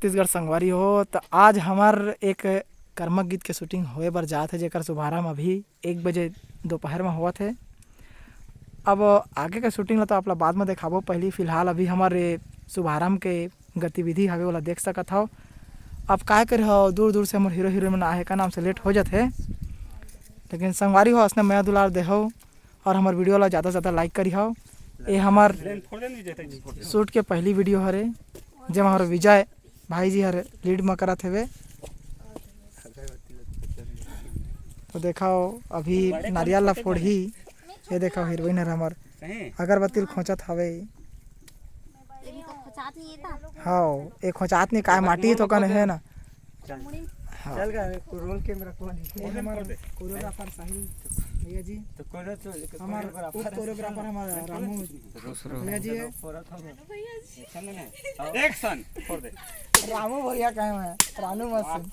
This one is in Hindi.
छत्तीसगढ़ संगवारी हो। तो आज हमार एक कर्मक गीत के शूटिंग होए बर जात है, जेकर शुभारंभ अभी 1 बजे दोपहर में हुआ थे। अब आगे का शूटिंग ला तो आप ला बाद में दिखाबो, पहली फिलहाल अभी हमारे शुभारंभ के गतिविधि हवे वाला देख सकत हो। अब काय करे हो, दूर दूर से हमारे हीरो हीरोइन आए का नाम से लेट हो जाते, लेकिन संगवारी हो असने मैं दुलार दे हो और हमारे वीडियो ला ज़्यादा से ज़्यादा लाइक करी हो। ये हमार शूट के पहली वीडियो हरे, जेमा हमारे विजय भाई जी हरे लीड में करत हेवे। तो देखाओ अभी नारियल ला फोड़ी, ये देखो हीरोइन हर हमार अगरबत्ती खोचत हवे। हाँ एक खोचात नहीं काय माटी तो कन है ना। चल गया रोल कैमरा कौन है? हमारा कोरियोग्राफर साहिल भैया जी, हमारा कोरियोग्राफर हमारा रामू भैया जी है। एक्शन रामू भैया कहाँ है? रानू मशीन